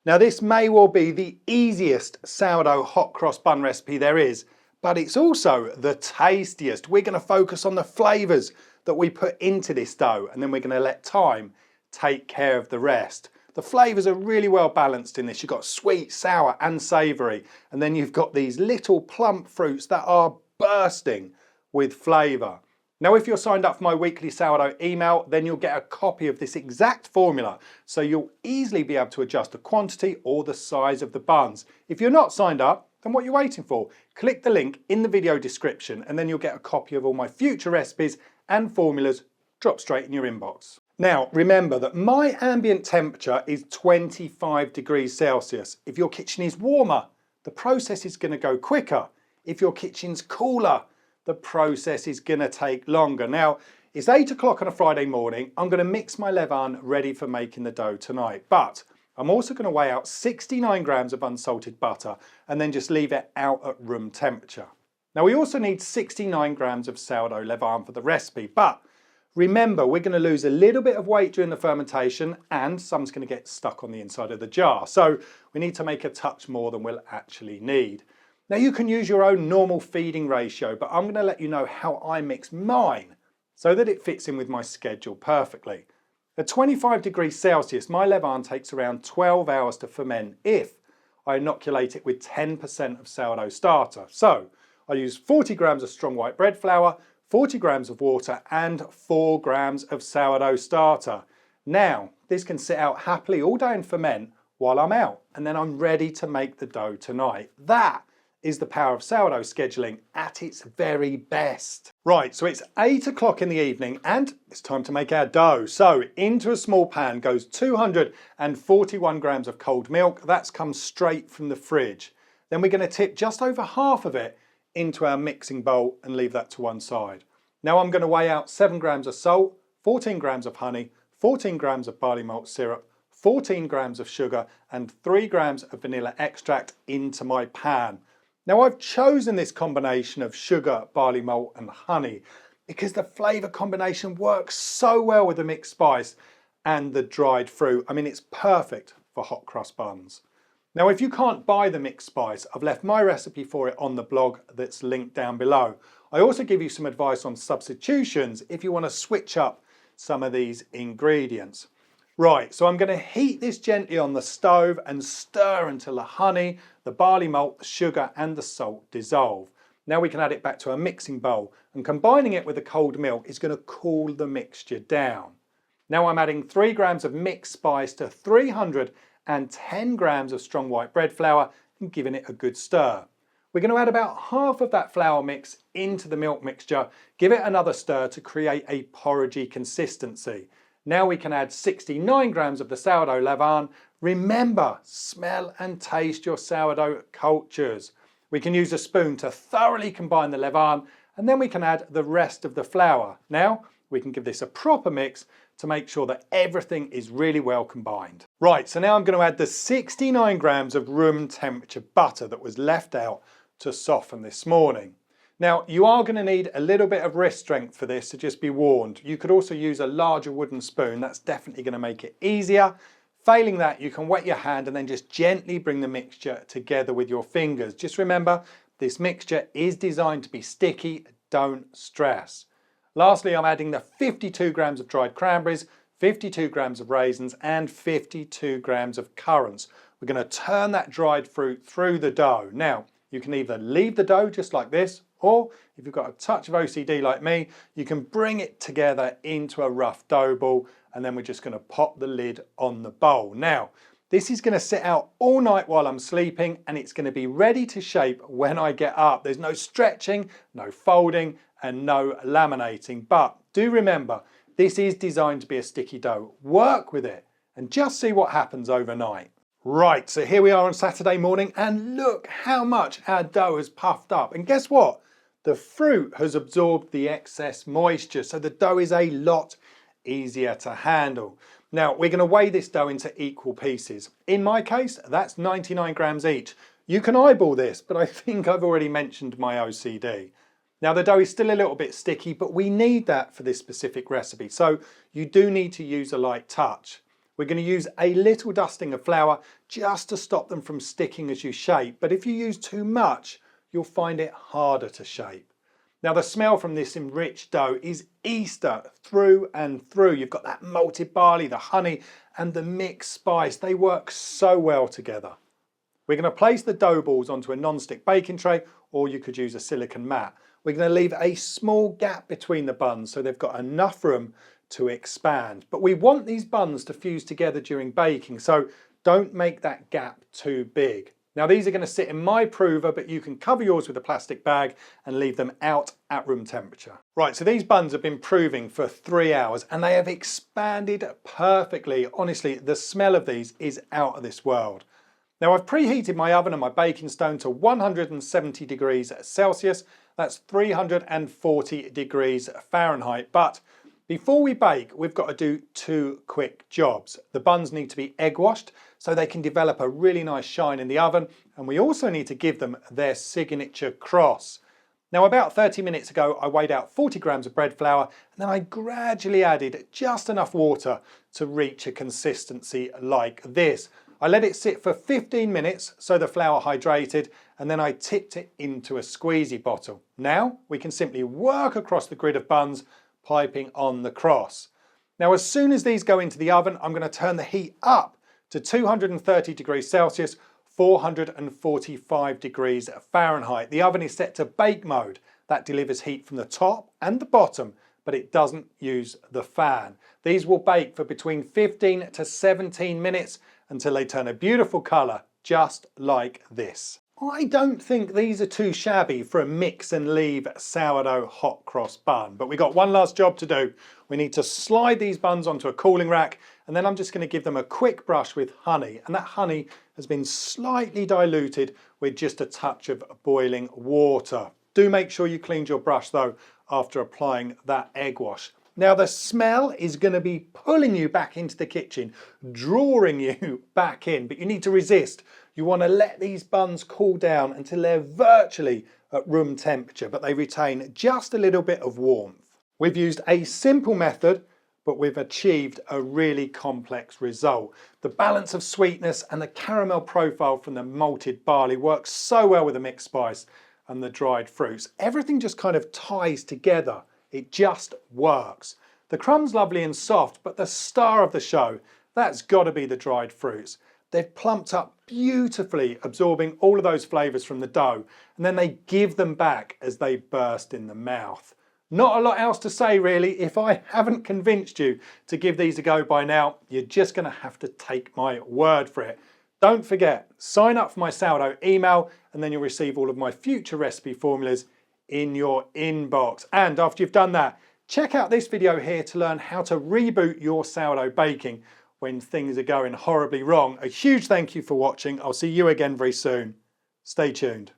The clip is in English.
Now this may well be the easiest sourdough hot cross bun recipe there is, but it's also the tastiest. We're going to focus on the flavours that we put into this dough, and then we're going to let time take care of the rest. The flavours are really well balanced in this. You've got sweet, sour and savoury, and then you've got these little plump fruits that are bursting with flavour. Now if you're signed up for my weekly sourdough email, then you'll get a copy of this exact formula, so you'll easily be able to adjust the quantity or the size of the buns. If you're not signed up, then what are you waiting for? Click the link in the video description and then you'll get a copy of all my future recipes and formulas drop straight in your inbox. Now remember that my ambient temperature is 25 degrees Celsius. If your kitchen is warmer, the process is going to go quicker. If your kitchen's cooler, the process is going to take longer. Now, it's 8 o'clock on a Friday morning. I'm going to mix my levain ready for making the dough tonight. But I'm also going to weigh out 69 grams of unsalted butter and then just leave it out at room temperature. Now, we also need 69 grams of sourdough levain for the recipe. But remember, we're going to lose a little bit of weight during the fermentation and some's going to get stuck on the inside of the jar. So we need to make a touch more than we'll actually need. Now you can use your own normal feeding ratio, but I'm going to let you know how I mix mine so that it fits in with my schedule perfectly. At 25 degrees Celsius, my levain takes around 12 hours to ferment if I inoculate it with 10% of sourdough starter. So I use 40 grams of strong white bread flour, 40 grams of water and 4 grams of sourdough starter. Now this can sit out happily all day and ferment while I'm out, and then I'm ready to make the dough tonight. That is the power of sourdough scheduling at its very best. Right, so it's 8 o'clock in the evening and it's time to make our dough. So into a small pan goes 241 grams of cold milk. That's come straight from the fridge. Then we're going to tip just over half of it into our mixing bowl and leave that to one side. Now I'm going to weigh out 7 grams of salt, 14 grams of honey, 14 grams of barley malt syrup, 14 grams of sugar and 3 grams of vanilla extract into my pan. Now I've chosen this combination of sugar, barley malt and honey because the flavour combination works so well with the mixed spice and the dried fruit. I mean, it's perfect for hot cross buns. Now if you can't buy the mixed spice, I've left my recipe for it on the blog that's linked down below. I also give you some advice on substitutions if you want to switch up some of these ingredients. Right, so I'm going to heat this gently on the stove and stir until the honey, the barley malt, the sugar and the salt dissolve. Now we can add it back to a mixing bowl and combining it with the cold milk is going to cool the mixture down. Now I'm adding 3 grams of mixed spice to 310 grams of strong white bread flour and giving it a good stir. We're going to add about half of that flour mix into the milk mixture, give it another stir to create a porridgey consistency. Now we can add 69 grams of the sourdough levain. Remember, smell and taste your sourdough cultures. We can use a spoon to thoroughly combine the levain and then we can add the rest of the flour. Now we can give this a proper mix to make sure that everything is really well combined. Right, so now I'm going to add the 69 grams of room temperature butter that was left out to soften this morning. Now you are going to need a little bit of wrist strength for this, so just be warned. You could also use a larger wooden spoon, that's definitely going to make it easier. Failing that, you can wet your hand and then just gently bring the mixture together with your fingers. Just remember, this mixture is designed to be sticky, don't stress. Lastly, I'm adding the 52 grams of dried cranberries, 52 grams of raisins and 52 grams of currants. We're going to turn that dried fruit through the dough. Now, you can either leave the dough just like this, or if you've got a touch of OCD like me, you can bring it together into a rough dough ball and then we're just going to pop the lid on the bowl. Now, this is going to sit out all night while I'm sleeping and it's going to be ready to shape when I get up. There's no stretching, no folding and no laminating. But do remember, this is designed to be a sticky dough. Work with it and just see what happens overnight. Right, so here we are on Saturday morning and look how much our dough has puffed up. And guess what? The fruit has absorbed the excess moisture, so the dough is a lot easier to handle. Now, we're going to weigh this dough into equal pieces. In my case, that's 99 grams each. You can eyeball this, but I think I've already mentioned my OCD. Now, the dough is still a little bit sticky, but we need that for this specific recipe, so you do need to use a light touch. We're going to use a little dusting of flour just to stop them from sticking as you shape, but if you use too much, you'll find it harder to shape. Now the smell from this enriched dough is Easter through and through. You've got that malted barley, the honey and the mixed spice. They work so well together. We're going to place the dough balls onto a non-stick baking tray, or you could use a silicone mat. We're going to leave a small gap between the buns so they've got enough room to expand. But we want these buns to fuse together during baking, so don't make that gap too big. Now these are going to sit in my prover, but you can cover yours with a plastic bag and leave them out at room temperature. Right, so these buns have been proving for 3 hours and they have expanded perfectly. Honestly, the smell of these is out of this world. Now I've preheated my oven and my baking stone to 170 degrees Celsius. That's 340 degrees Fahrenheit. But before we bake, we've got to do 2 quick jobs. The buns need to be egg washed so they can develop a really nice shine in the oven, and we also need to give them their signature cross. Now about 30 minutes ago, I weighed out 40 grams of bread flour, and then I gradually added just enough water to reach a consistency like this. I let it sit for 15 minutes so the flour hydrated, and then I tipped it into a squeezy bottle. Now we can simply work across the grid of buns, piping on the cross. Now as soon as these go into the oven, I'm going to turn the heat up to 230 degrees Celsius, 445 degrees Fahrenheit. The oven is set to bake mode. That delivers heat from the top and the bottom, but it doesn't use the fan. These will bake for between 15 to 17 minutes until they turn a beautiful colour, just like this. I don't think these are too shabby for a mix and leave sourdough hot cross bun, but we've got one last job to do. We need to slide these buns onto a cooling rack, and then I'm just going to give them a quick brush with honey, and that honey has been slightly diluted with just a touch of boiling water. Do make sure you cleaned your brush though after applying that egg wash. Now the smell is going to be pulling you back into the kitchen, drawing you back in, but you need to resist. You want to let these buns cool down until they're virtually at room temperature, but they retain just a little bit of warmth. We've used a simple method, but we've achieved a really complex result. The balance of sweetness and the caramel profile from the malted barley works so well with the mixed spice and the dried fruits. Everything just kind of ties together. It just works. The crumb's lovely and soft, but the star of the show, that's got to be the dried fruits. They've plumped up beautifully, absorbing all of those flavours from the dough, and then they give them back as they burst in the mouth. Not a lot else to say really. If I haven't convinced you to give these a go by now, you're just going to have to take my word for it. Don't forget, sign up for my sourdough email, and then you'll receive all of my future recipe formulas in your inbox. And after you've done that, check out this video here to learn how to reboot your sourdough baking when things are going horribly wrong. A huge thank you for watching. I'll see you again very soon. Stay tuned.